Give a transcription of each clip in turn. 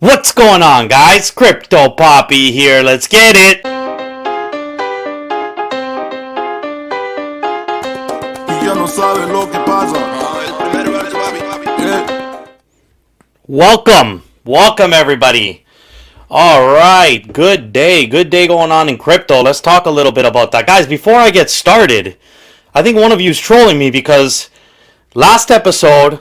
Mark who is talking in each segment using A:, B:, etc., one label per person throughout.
A: What's going on, guys? Crypto Poppy here. Let's get it. Welcome everybody. All right, good day going on in crypto. Let's talk a little bit about that, guys. Before I get started, I think one of you is trolling me because last episode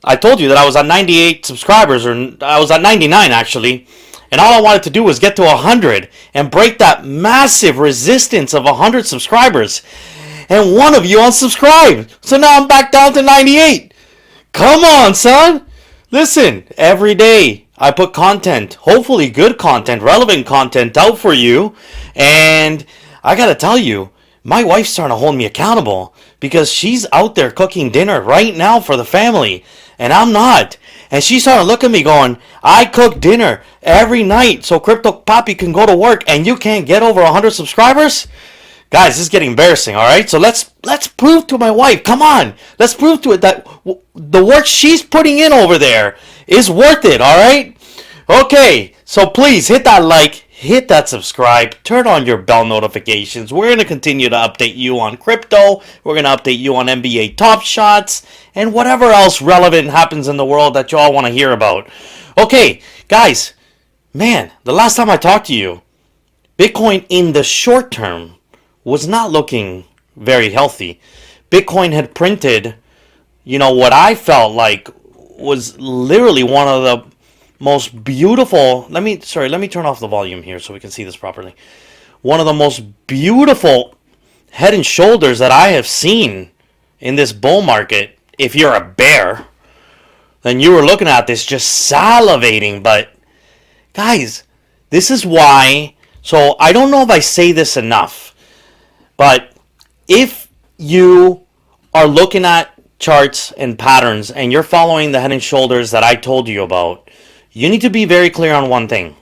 A: I told you that I was at 98 subscribers, or I was at 99 actually, and all I wanted to do was get to 100 and break that massive resistance of 100 subscribers. And one of you unsubscribed, so now I'm back down to 98. Come on, son. Listen, every day I put content, hopefully good content, relevant content out for you, and I gotta tell you, my wife's starting to hold me accountable because she's out there cooking dinner right now for the family, and I'm not. And she's starting to look at me going, I cook dinner every night so Crypto Poppy can go to work and you can't get over 100 subscribers? Guys, this is getting embarrassing, alright? So let's prove to my wife, come on, let's prove to it that the work she's putting in over there is worth it, alright? Okay, so please hit that like, hit that subscribe, turn on your bell notifications. We're going to continue to update you on crypto, we're going to update you on NBA Top Shots, and whatever else relevant happens in the world that you all want to hear about. Okay, guys, man, the last time I talked to you, Bitcoin in the short term was not looking very healthy. Bitcoin had printed, what I felt like was literally one of the most beautiful, let me turn off the volume here so we can see this properly. One of the most beautiful head and shoulders that I have seen in this bull market. If you're a bear, then you were looking at this just salivating. But guys, this is why, so I don't know if I say this enough, but if you are looking at charts and patterns and you're following the head and shoulders that I told you about, you need to be very clear on one thing.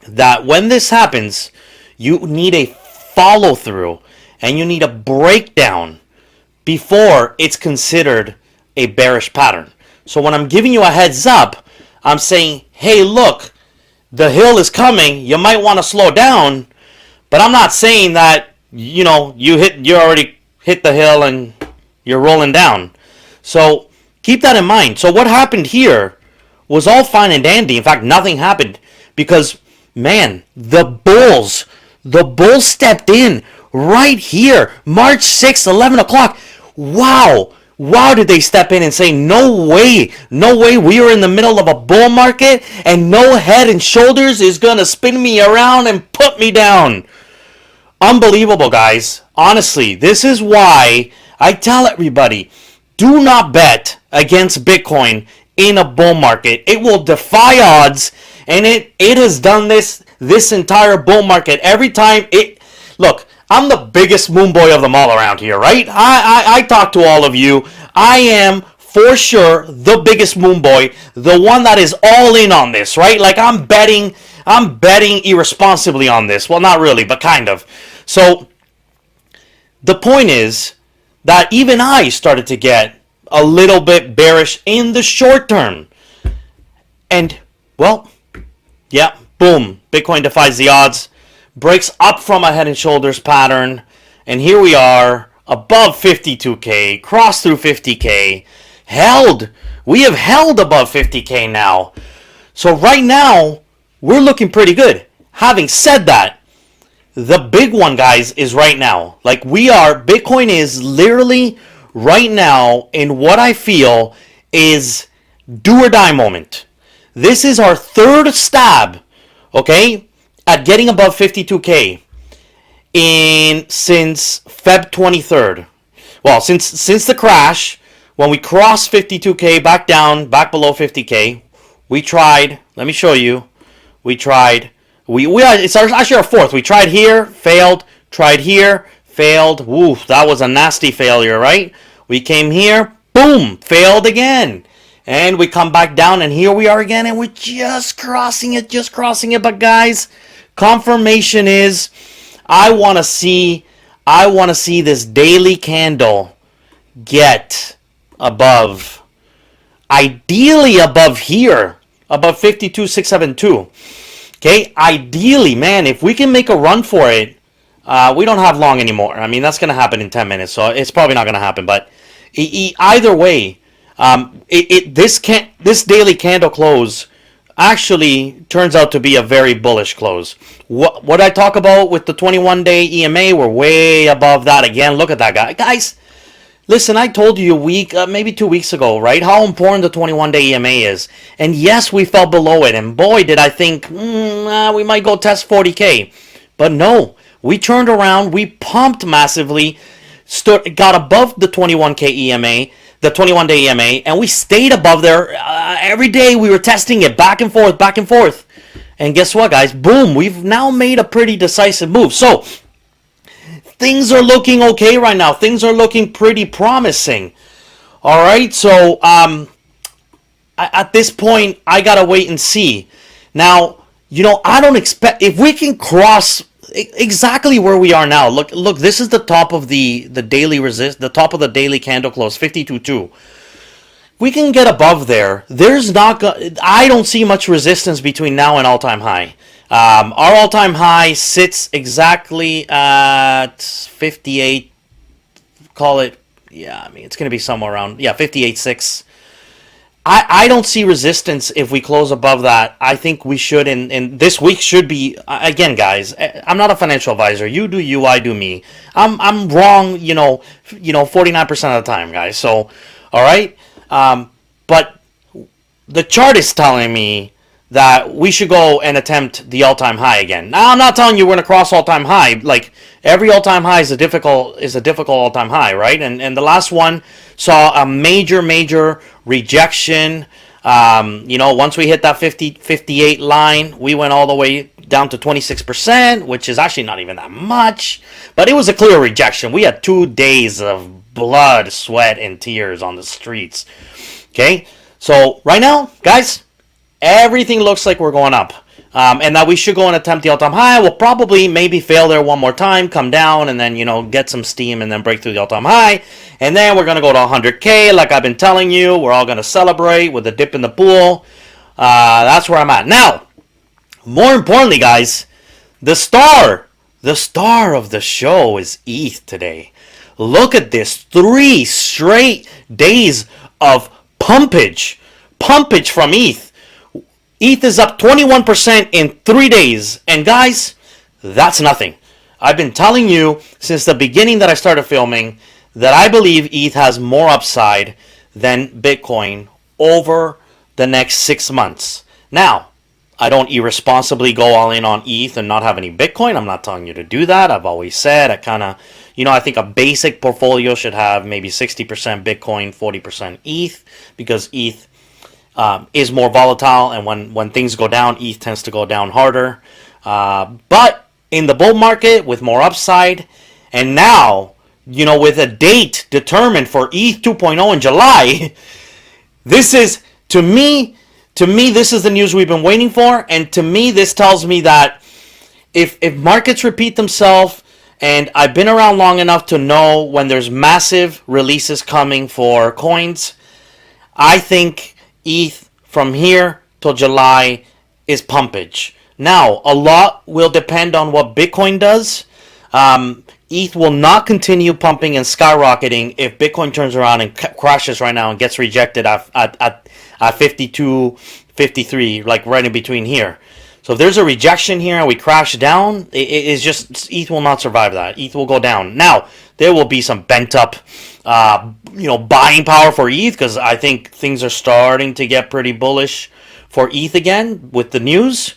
A: That when this happens, you need a follow through and you need a breakdown before it's considered a bearish pattern. So when I'm giving you a heads up, I'm saying, hey, look, the hill is coming. You might want to slow down, but I'm not saying that you already hit the hill and you're rolling down. So keep that in mind. So what happened here was all fine and dandy. In fact, nothing happened because, man, the bulls stepped in right here, March 6th, 11 o'clock. Wow, did they step in and say, no way, we are in the middle of a bull market and no head and shoulders is going to spin me around and put me down. Unbelievable, guys. Honestly, this is why I tell everybody, do not bet against Bitcoin in a bull market. It will defy odds, and it has done this entire bull market. Every time look, I'm the biggest moon boy of them all around here, right? I talk to all of you. I am for sure the biggest moon boy, the one that is all in on this, right? Like I'm betting irresponsibly on this. Well, not really, but kind of. So the point is that even I started to get a little bit bearish in the short term. And, well, yeah, boom. Bitcoin defies the odds, breaks up from a head and shoulders pattern, and here we are above 52K, crossed through 50K, held. We have held above 50K now. So right now, we're looking pretty good. Having said that, the big one, guys, is right now. Like Bitcoin is literally right now in what I feel is do or die moment. This is our third stab, okay, at getting above 52K since Feb 23rd. Well, since the crash, when we crossed 52K, back below 50K, we tried, let me show you, it's actually our fourth. We tried here, failed, tried here, failed. Woo, that was a nasty failure, right? We came here, boom, failed again. And we come back down, and here we are again, and we're just crossing it. But guys, confirmation is, I want to see this daily candle get above, ideally above here, above 52,672. Okay, ideally, man, if we can make a run for it, we don't have long anymore. I mean, that's going to happen in 10 minutes, so it's probably not going to happen. But either way, this daily candle close actually turns out to be a very bullish close. What I talk about with the 21-day EMA, we're way above that again. Look at that, guys. Listen, I told you a week, maybe 2 weeks ago, right, how important the 21-day EMA is. And yes, we fell below it. And boy, did I think, we might go test 40K. But no, we turned around, we pumped massively, got above the 21K EMA, the 21-day EMA, and we stayed above there. Every day we were testing it back and forth, back and forth. And guess what, guys? Boom, we've now made a pretty decisive move. So, things are looking okay right now. Things are looking pretty promising. All right, so at this point, I got to wait and see. Now, I don't expect, if we can cross exactly where we are now. Look, this is the top of the daily the top of the daily candle close, 52.2. We can get above there. I don't see much resistance between now and all-time high. Our all-time high sits exactly at 58. Call it, it's going to be somewhere around 58.6. I don't see resistance if we close above that. I think we should, and this week should be, again, guys, I'm not a financial advisor. You do you, I do me. I'm wrong, 49% of the time, guys. So, all right? But the chart is telling me that we should go and attempt the all-time high again. Now, I'm not telling you we're going to cross all-time high. Like, every all-time high is a difficult all-time high, right? And the last one saw a major rejection. Once we hit that 58 line, we went all the way down to 26%, which is actually not even that much. But it was a clear rejection. We had 2 days of blood, sweat, and tears on the streets. Okay? So, right now, guys, everything looks like we're going up. And that we should go and attempt the all-time high. We'll probably maybe fail there one more time, come down, and then, get some steam and then break through the all-time high. And then we're going to go to 100K, like I've been telling you. We're all going to celebrate with a dip in the pool. That's where I'm at. Now, more importantly, guys, the star of the show is ETH today. Look at this. 3 straight days of pumpage from ETH. ETH is up 21% in 3 days. And guys, that's nothing. I've been telling you since the beginning that I started filming that I believe ETH has more upside than Bitcoin over the next 6 months. Now, I don't irresponsibly go all in on ETH and not have any Bitcoin. I'm not telling you to do that. I've always said I think a basic portfolio should have maybe 60% Bitcoin, 40% ETH, because ETH is more volatile, and when things go down, ETH tends to go down harder. But in the bull market with more upside, and now, with a date determined for ETH 2.0 in July, this is, to me, this is the news we've been waiting for, and to me, this tells me that if markets repeat themselves, and I've been around long enough to know when there's massive releases coming for coins, I think ETH from here till July is pumpage. Now, a lot will depend on what Bitcoin does. ETH will not continue pumping and skyrocketing if Bitcoin turns around and crashes right now and gets rejected at 52, 53, like right in between here. So if there's a rejection here and we crash down, it's just ETH will not survive that. ETH will go down. Now, there will be some bent up buying power for ETH, because I think things are starting to get pretty bullish for ETH again with the news.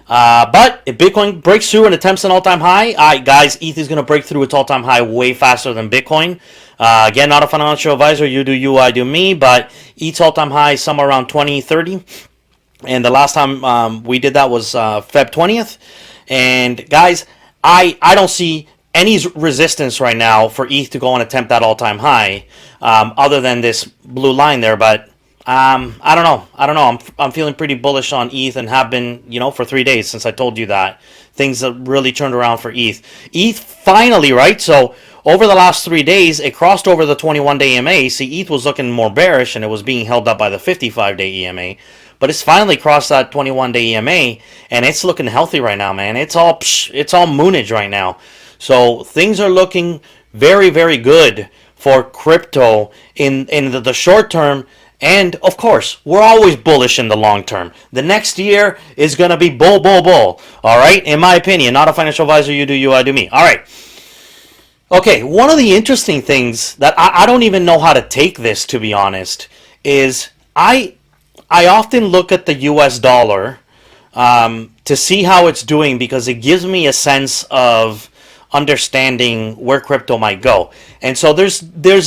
A: But if Bitcoin breaks through and attempts an all-time high, guys, ETH is going to break through its all-time high way faster than Bitcoin. Again, not a financial advisor. You do you, I do me. But ETH's all-time high is somewhere around 2030. And the last time we did that was Feb 20th. And guys, I don't see any resistance right now for ETH to go and attempt that all-time high, other than this blue line there. But I don't know. I'm feeling pretty bullish on ETH, and have been, for 3 days since I told you that. Things have really turned around for ETH. ETH finally, right? So over the last 3 days, it crossed over the 21-day EMA. See, ETH was looking more bearish, and it was being held up by the 55-day EMA. but it's finally crossed that 21-day EMA, and it's looking healthy right now, man. It's all moonage right now. So things are looking very, very good for crypto in the short term. And of course, we're always bullish in the long term. The next year is going to be bull, bull, bull. All right? In my opinion, not a financial advisor. You do you, I do me. All right. Okay, one of the interesting things that I don't even know how to take this, to be honest, is I often look at the US dollar to see how it's doing because it gives me a sense of understanding where crypto might go. And so there's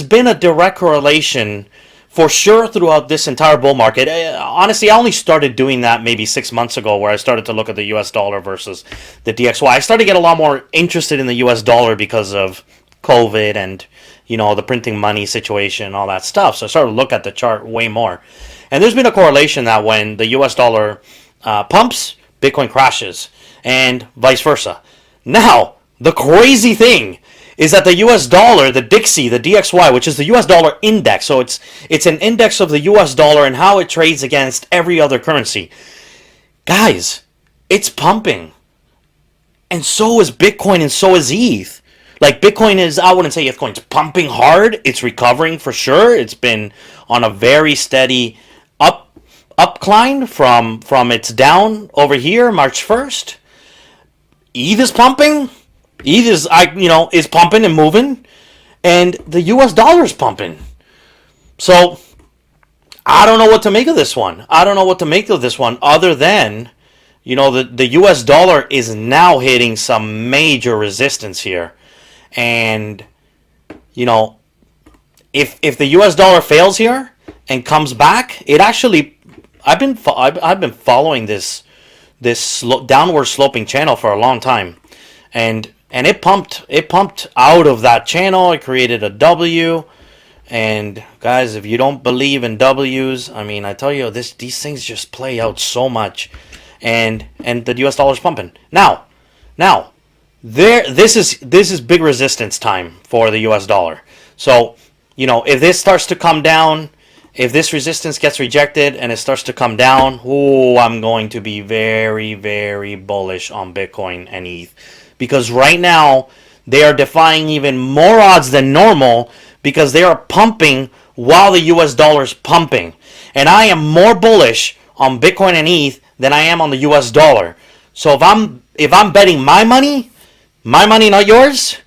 A: been a direct correlation for sure throughout this entire bull market. Honestly, I only started doing that maybe 6 months ago, where I started to look at the US dollar versus the DXY. I started to get a lot more interested in the US dollar because of COVID and, the printing money situation and all that stuff. So I started to look at the chart way more. And there's been a correlation that when the US dollar pumps, Bitcoin crashes, and vice versa. Now, the crazy thing is that the US dollar, the DXY, the DXY, which is the US dollar index, so it's an index of the US dollar and how it trades against every other currency. Guys, it's pumping. And so is Bitcoin and so is ETH. Like Bitcoin is, I wouldn't say Bitcoin's pumping hard. It's recovering for sure. It's been on a very steady upcline from its down over here, March 1st. ETH is pumping. ETH is pumping and moving, and the US dollar is pumping. So I don't know what to make of this one. Other than, the US dollar is now hitting some major resistance here. And, if the US dollar fails here and comes back, it actually, I've been following this downward sloping channel for a long time. And it pumped out of that channel. It created a W. And guys, if you don't believe in W's, I tell you, these things just play out so much. And the US dollar's pumping. Now, this is big resistance time for the US dollar. So, if this starts to come down, if this resistance gets rejected and it starts to come down, I'm going to be very, very bullish on Bitcoin and ETH. Because right now, they are defying even more odds than normal because they are pumping while the US dollar is pumping. And I am more bullish on Bitcoin and ETH than I am on the US dollar. So if I'm betting my money, not yours,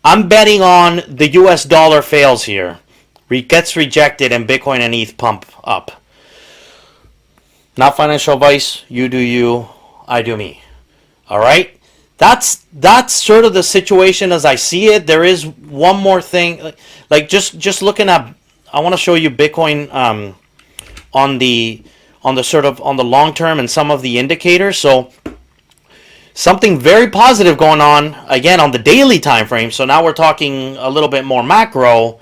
A: I'm betting on the US dollar fails here. Gets rejected and Bitcoin and ETH pump up. Not financial advice. You do you, I do me. All right? That's sort of the situation as I see it. There is one more thing, like just looking at. I want to show you Bitcoin on the long term and some of the indicators. So something very positive going on again on the daily time frame. So now we're talking a little bit more macro,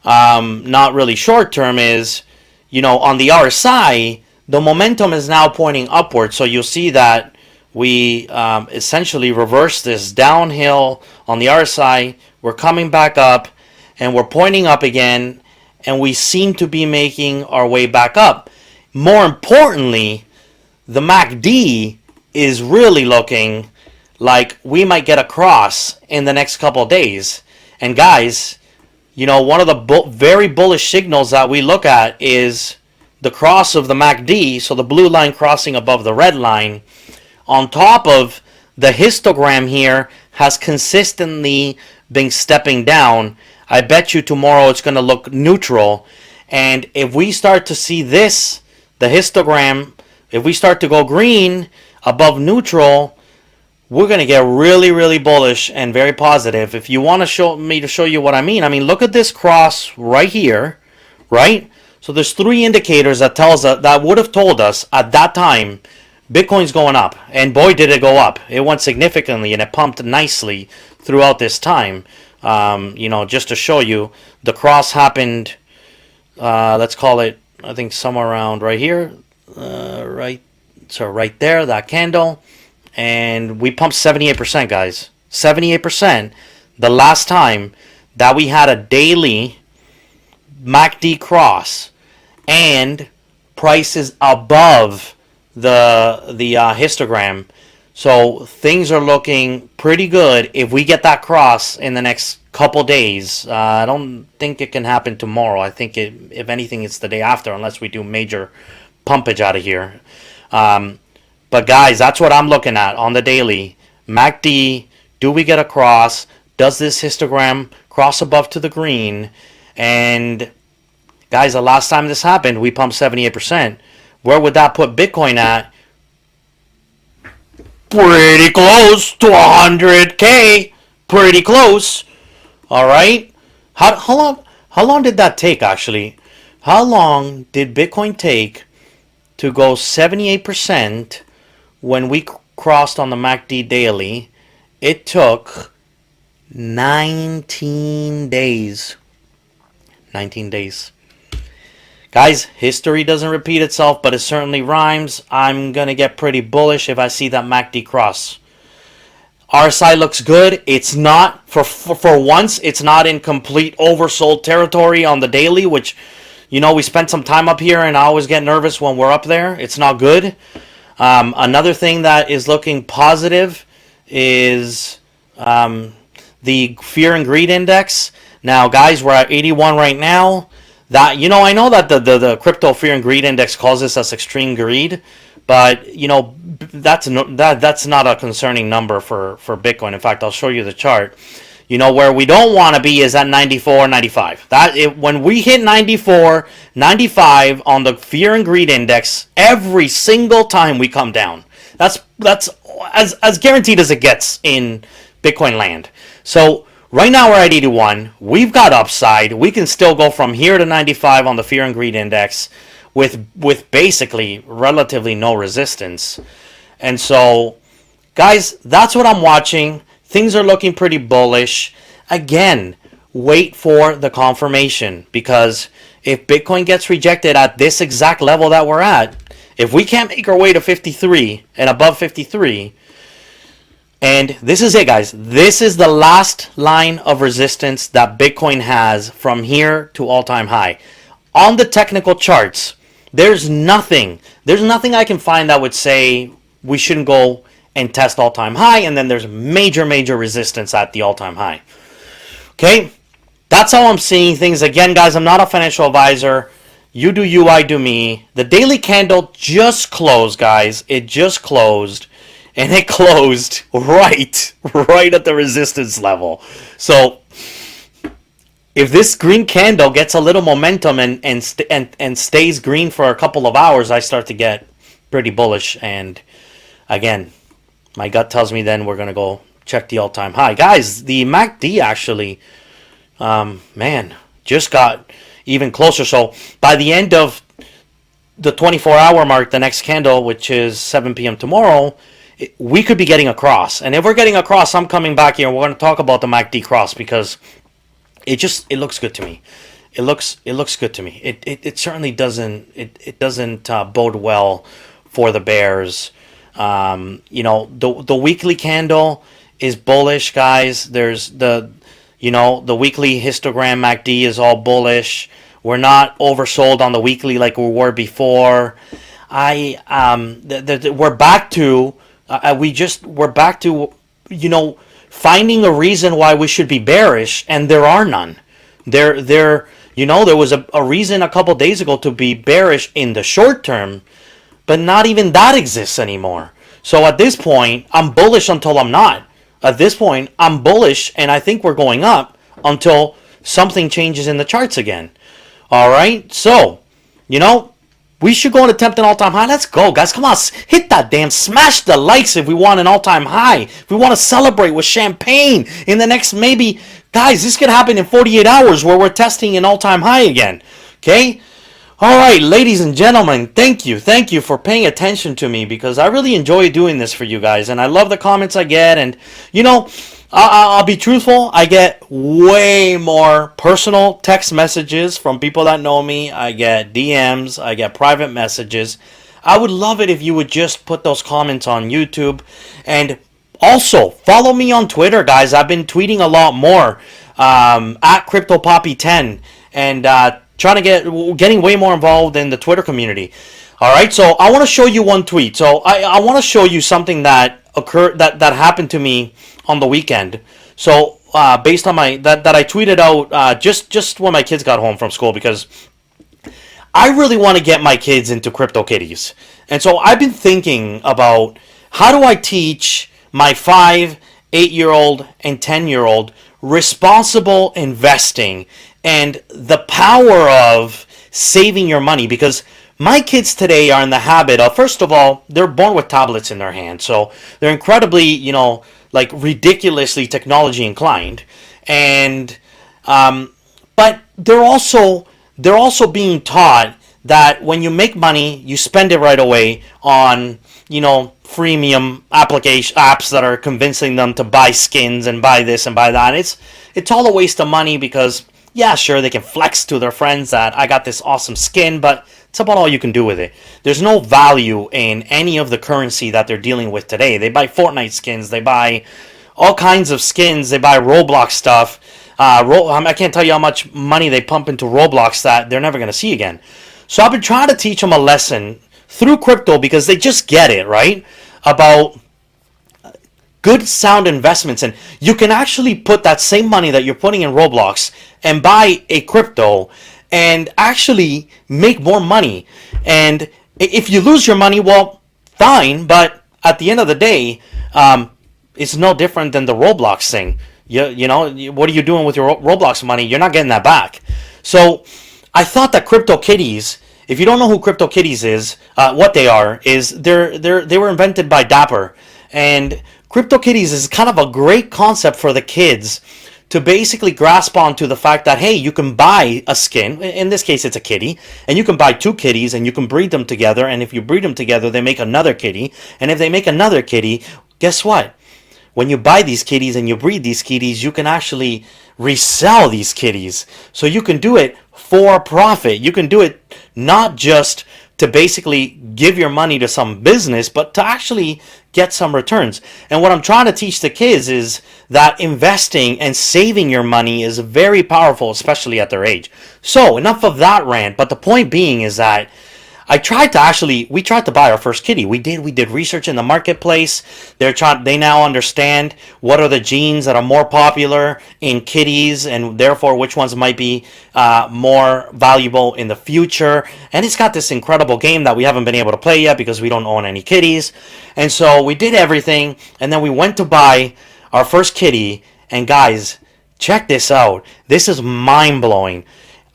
A: not really short term. Is on the RSI, the momentum is now pointing upward. So you'll see that. We essentially reversed this downhill on the RSI. We're coming back up, and we're pointing up again, and we seem to be making our way back up. More importantly, the MACD is really looking like we might get a cross in the next couple of days. And guys, one of the very bullish signals that we look at is the cross of the MACD, so the blue line crossing above the red line, on top of the histogram here has consistently been stepping down. I bet you tomorrow it's going to look neutral. And if we start to see this, the histogram, if we start to go green above neutral, we're going to get really, really bullish and very positive. If you want to show you what I mean, look at this cross right here, right? So there's three indicators that would have told us at that time Bitcoin's going up, and boy did it go up. It went significantly, and it pumped nicely throughout this time. Just to show you, the cross happened, let's call it, I think somewhere around right here, right there, that candle, and we pumped 78%, guys. 78% the last time that we had a daily MACD cross, and price is above the histogram. So things are looking pretty good if we get that cross in the next couple days. I don't think it can happen tomorrow. I think if anything, it's the day after, unless we do major pumpage out of here. But guys, that's what I'm looking at on the daily. MACD, do we get a cross? Does this histogram cross above to the green? And guys, the last time this happened, we pumped 78%. Where would that put Bitcoin at? Pretty close to 100K. Pretty close. All right. How long did that take, actually? How long did Bitcoin take to go 78% when we crossed on the MACD daily? It took 19 days. 19 days. Guys, history doesn't repeat itself, but it certainly rhymes. I'm going to get pretty bullish if I see that MACD cross. RSI looks good. It's not, for once, it's not in complete oversold territory on the daily, which, you know, we spent some time up here, and I always get nervous when we're up there. It's not good. Another thing that is looking positive is the Fear and Greed Index. Now, guys, we're at 81 right now. That, you know, I know that the crypto fear and greed index causes us extreme greed, but you know that's not a concerning number for Bitcoin. In fact, I'll show you the chart. You know, where we don't want to be is at 94, 95. When we hit 94, 95 on the fear and greed index, every single time we come down. That's as guaranteed as it gets in Bitcoin land. So right now we're at 81. We've got upside. We can still go from here to 95 on the Fear and Greed Index with basically relatively no resistance. And so, guys, that's what I'm watching. Things are looking pretty bullish. Again, wait for the confirmation, because if Bitcoin gets rejected at this exact level that we're at, if we can't make our way to 53 and above 53, and this is it, guys. This is the last line of resistance that Bitcoin has from here to all-time high. On the technical charts, there's nothing I can find that would say we shouldn't go and test all-time high, and then there's major resistance at the all-time high. Okay? That's how I'm seeing things. Again, guys, I'm not a financial advisor. You do you, I do me. The daily candle just closed, guys. It just closed. And it closed right at the resistance level. So if this green candle gets a little momentum and stays green for a couple of hours, I start to get pretty bullish. And again, my gut tells me then we're going to go check the all-time high. Guys, the MACD actually, just got even closer. So by the end of the 24-hour mark, the next candle, which is 7 p.m. tomorrow, we could be getting a cross. And if we're getting a cross, I'm coming back here and we're going to talk about the MACD cross, because it looks good to me. It looks good to me. It certainly doesn't bode well for the bears. You know, the weekly candle is bullish, guys. There's the weekly histogram MACD is all bullish. We're not oversold on the weekly like we were before. We're back to we're back to, you know, finding a reason why we should be bearish, and there are none. There was a reason a couple days ago to be bearish in the short term, but not even that exists anymore. So at this point, I'm bullish until I'm not. At this point, I'm bullish, and I think we're going up until something changes in the charts again. All right, so, you know, we should go and attempt an all-time high. Let's go, guys. Come on, hit that damn. Smash the likes if we want an all-time high. If we want to celebrate with champagne in the next, maybe, guys, this could happen in 48 hours where we're testing an all-time high again. Okay? All right, ladies and gentlemen, thank you for paying attention to me, because I really enjoy doing this for you guys, and I love the comments I get. And you know, I'll be truthful, I get way more personal text messages from people that know me. I get DMs, I get private messages. I would love it if you would just put those comments on YouTube. And also follow me on Twitter, guys. I've been tweeting a lot more at CryptoPoppy10, and trying to getting way more involved in the Twitter community. All right, so I want to show you one tweet. So I want to show you something that occurred that happened to me on the weekend. So based on my that I tweeted out just when my kids got home from school, because I really want to get my kids into CryptoKitties. And so I've been thinking about how do I teach my 5, 8-year-old, and 10-year-old responsible investing and the power of saving your money. Because my kids today are in the habit of, first of all, they're born with tablets in their hands. So they're incredibly, like ridiculously technology inclined. And, but they're also being taught that when you make money, you spend it right away on, freemium apps that are convincing them to buy skins and buy this and buy that. It's all a waste of money because, yeah, sure, they can flex to their friends that I got this awesome skin, but it's about all you can do with it. There's no value in any of the currency that they're dealing with today. They buy Fortnite skins, they buy all kinds of skins, they buy Roblox stuff. I can't tell you how much money they pump into Roblox that they're never going to see again. So I've been trying to teach them a lesson through crypto because they just get it, right? About good sound investments. And you can actually put that same money that you're putting in Roblox and buy a crypto and actually make more money. And if you lose your money, well, fine. But at the end of the day, it's no different than the Roblox thing. What are you doing with your Roblox money? You're not getting that back. So I thought that CryptoKitties, if you don't know who CryptoKitties is, what they are is they were invented by Dapper, and CryptoKitties is kind of a great concept for the kids to basically grasp onto the fact that, hey, you can buy a skin. In this case, it's a kitty, and you can buy 2 kitties and you can breed them together. And if you breed them together, they make another kitty. And if they make another kitty, guess what? When you buy these kitties and you breed these kitties, you can actually resell these kitties. So you can do it for profit. You can do it not just to basically give your money to some business, but to actually get some returns. And what I'm trying to teach the kids is that investing and saving your money is very powerful, especially at their age. So enough of that rant, but the point being is that we tried to buy our first kitty. We did research in the marketplace. They now understand what are the genes that are more popular in kitties and therefore which ones might be more valuable in the future. And it's got this incredible game that we haven't been able to play yet because we don't own any kitties. And so we did everything, and then we went to buy our first kitty. And guys, check this out. This is mind-blowing.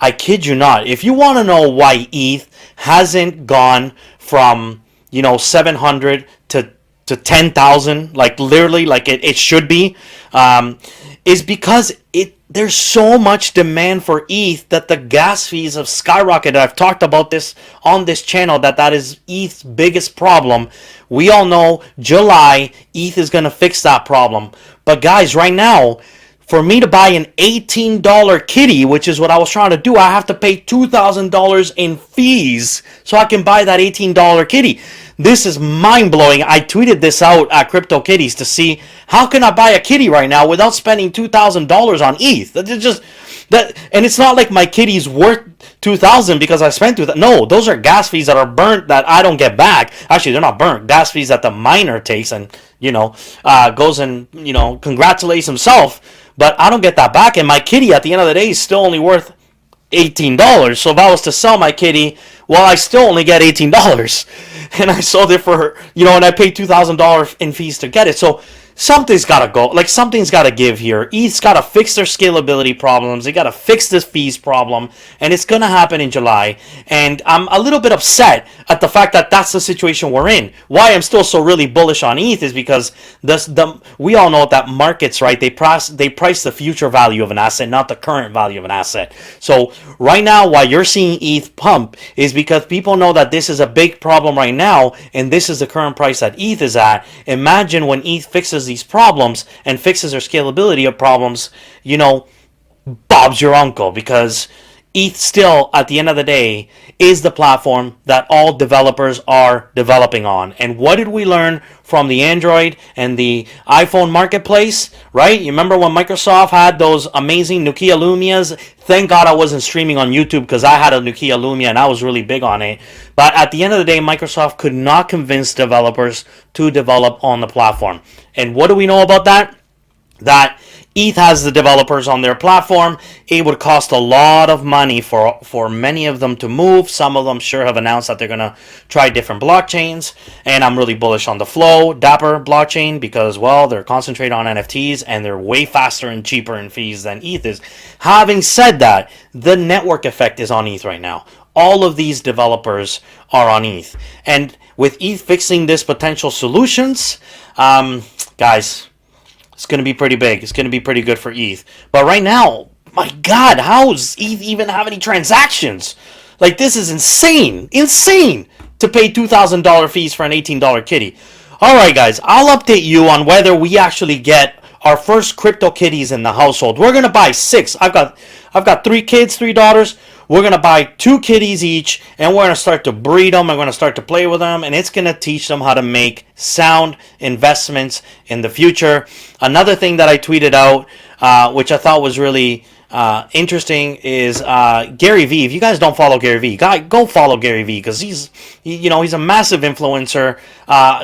A: I kid you not. If you want to know why ETH hasn't gone from 700 to 10,000, like literally, like it should be, is because there's so much demand for ETH that the gas fees have skyrocketed. I've talked about this on this channel, that is ETH's biggest problem. We all know July ETH is going to fix that problem. But guys, right now, for me to buy an $18 kitty, which is what I was trying to do, I have to pay $2,000 in fees so I can buy that $18 kitty. This is mind-blowing. I tweeted this out at CryptoKitties to see how can I buy a kitty right now without spending $2,000 on ETH. And it's not like my kitty's worth $2,000 because I spent $2,000. No, those are gas fees that are burnt that I don't get back. Actually, they're not burnt. Gas fees that the miner takes and goes and congratulates himself. But I don't get that back, and my kitty at the end of the day is still only worth $18. So if I was to sell my kitty, well, I still only get $18. And I sold it for, and I paid $2,000 in fees to get it. So something's got to go. Like, something's got to give here. ETH's got to fix their scalability problems. They got to fix this fees problem. And it's going to happen in July. And I'm a little bit upset at the fact that that's the situation we're in. Why I'm still so really bullish on ETH is because we all know that markets, right, they price the future value of an asset, not the current value of an asset. So right now, why you're seeing ETH pump is because people know that this is a big problem right now. And this is the current price that ETH is at. Imagine when ETH fixes these problems and fixes their scalability of problems, Bob's your uncle, because ETH still, at the end of the day, is the platform that all developers are developing on. And what did we learn from the Android and the iPhone marketplace, right? You remember when Microsoft had those amazing Nokia Lumias? Thank God I wasn't streaming on YouTube because I had a Nokia Lumia and I was really big on it. But at the end of the day, Microsoft could not convince developers to develop on the platform. And what do we know about that? That ETH has the developers on their platform. It would cost a lot of money for many of them to move. Some of them sure have announced that they're going to try different blockchains. And I'm really bullish on the Flow, Dapper blockchain because, well, they're concentrated on NFTs and they're way faster and cheaper in fees than ETH is. Having said that, the network effect is on ETH right now. All of these developers are on ETH. And with ETH fixing this potential solutions, guys, it's going to be pretty big. It's going to be pretty good for ETH. But right now, my God, how does ETH even have any transactions? Like, this is insane. Insane to pay $2,000 fees for an $18 kitty. All right, guys, I'll update you on whether we actually get our first crypto kitties in the household. We're going to buy 6. I've got 3 kids, 3 daughters. We're going to buy 2 kitties each, and we're going to start to breed them. I'm going to start to play with them, and it's going to teach them how to make sound investments in the future. Another thing that I tweeted out, which I thought was really interesting, is Gary Vee. If you guys don't follow Gary Vee, go follow Gary Vee because he's a massive influencer.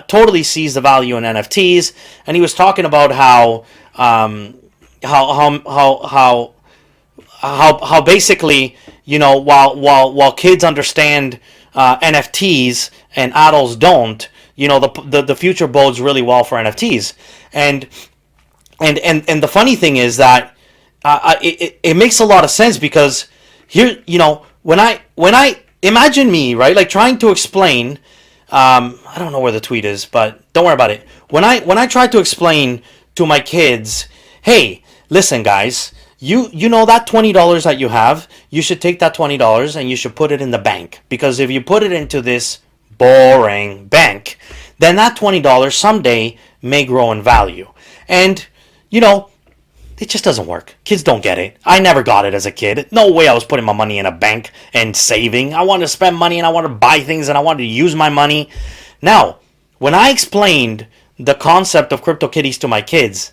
A: Totally sees the value in NFTs, and he was talking about how basically, while kids understand NFTs and adults don't, the future bodes really well for NFTs. And the funny thing is that it makes a lot of sense because here, when I imagine me, right, like trying to explain, I don't know where the tweet is, but don't worry about it. When I try to explain to my kids, hey, listen, guys. You know that $20 that you have, you should take that $20 and you should put it in the bank. Because if you put it into this boring bank, then that $20 someday may grow in value. And, it just doesn't work. Kids don't get it. I never got it as a kid. No way I was putting my money in a bank and saving. I wanted to spend money and I wanted to buy things and I wanted to use my money. Now, when I explained the concept of CryptoKitties to my kids,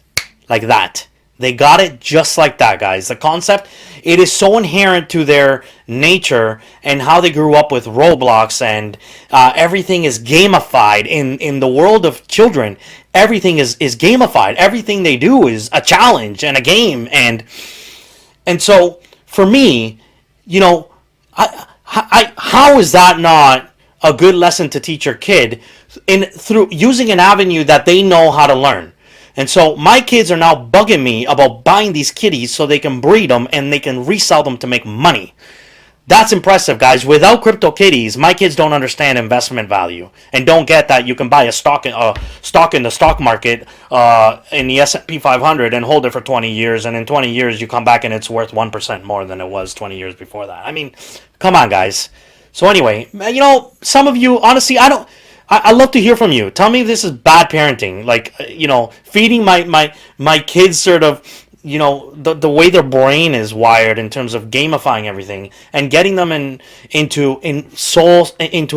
A: like that, they got it just like that, guys. The concept, it is so inherent to their nature and how they grew up with Roblox, and everything is gamified in the world of children. Everything is gamified. Everything they do is a challenge and a game, and so for me, how is that not a good lesson to teach your kid through using an avenue that they know how to learn? And so my kids are now bugging me about buying these kitties so they can breed them and they can resell them to make money. That's impressive, guys. Without crypto kitties, my kids don't understand investment value and don't get that you can buy a stock in the stock market in the S&P 500 and hold it for 20 years, and in 20 years you come back and it's worth 1% more than it was 20 years before that. I mean, come on, guys. So anyway, some of you, honestly, I love to hear from you. Tell me if this is bad parenting. Like, feeding my kids sort of, the way their brain is wired in terms of gamifying everything and getting them into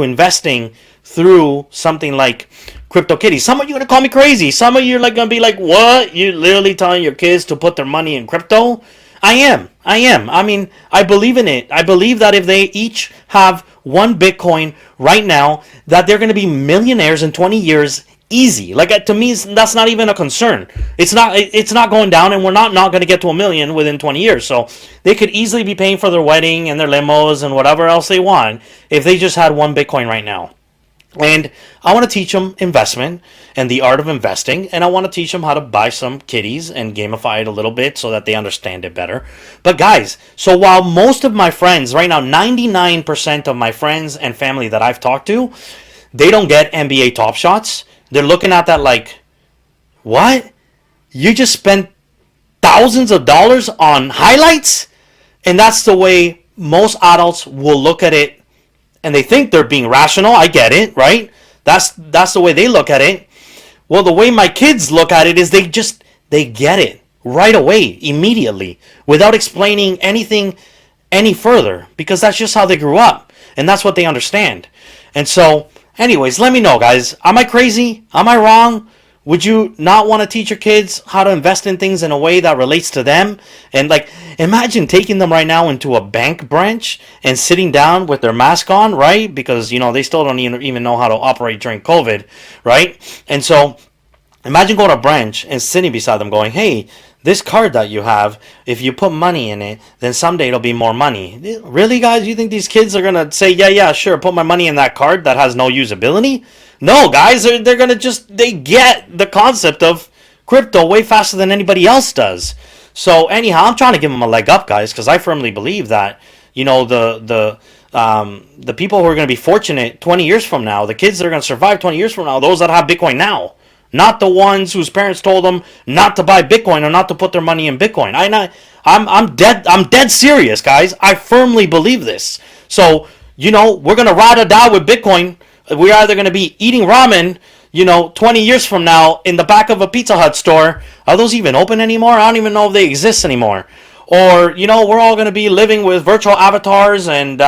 A: investing through something like CryptoKitties. Some of you are going to call me crazy. Some of you are going to be like, what? You're literally telling your kids to put their money in crypto? I am. I mean, I believe in it. I believe that if they each have 1 Bitcoin right now, that they're going to be millionaires in 20 years easy. Like, to me, that's not even a concern. It's not going down, and we're not going to get to $1 million within 20 years. So they could easily be paying for their wedding and their limos and whatever else they want if they just had 1 Bitcoin right now. And I want to teach them investment and the art of investing, and I want to teach them how to buy some kitties and gamify it a little bit so that they understand it better. But guys, so while most of my friends, right now, 99% of my friends and family that I've talked to, they don't get NBA Top Shots. They're looking at that like, what? You just spent thousands of dollars on highlights? And that's the way most adults will look at it. And they think they're being rational. I get it, right? That's the way they look at it. Well, the way my kids look at it is they get it right away, immediately, without explaining anything any further because that's just how they grew up and that's what they understand. And so, anyways, let me know, guys. Am I crazy? Am I wrong? Would you not want to teach your kids how to invest in things in a way that relates to them? And like, imagine taking them right now into a bank branch and sitting down with their mask on, right? Because, they still don't even know how to operate during COVID, right? And so, imagine going to a branch and sitting beside them going, hey, this card that you have, if you put money in it, then someday it'll be more money. Really, guys? You think these kids are going to say, yeah, sure, put my money in that card that has no usability? No, guys, they're going to they get the concept of crypto way faster than anybody else does. So anyhow, I'm trying to give them a leg up, guys, because I firmly believe that, the people who are going to be fortunate 20 years from now, the kids that are going to survive 20 years from now, those that have Bitcoin now. Not the ones whose parents told them not to buy Bitcoin or not to put their money in Bitcoin. I'm dead serious, guys. I firmly believe this. So, we're gonna ride or die with Bitcoin. We're either gonna be eating ramen, 20 years from now in the back of a Pizza Hut store. Are those even open anymore? I don't even know if they exist anymore. Or, we're all gonna be living with virtual avatars and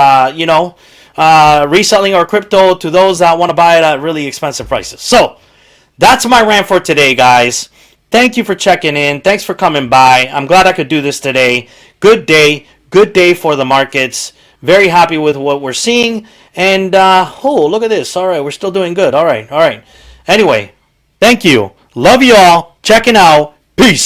A: reselling our crypto to those that want to buy it at really expensive prices. So, that's my rant for today, guys. Thank you for checking in. Thanks for coming by. I'm glad I could do this today. Good day. Good day for the markets. Very happy with what we're seeing. And, look at this. All right, we're still doing good. All right. Anyway, thank you. Love you all. Checking out. Peace.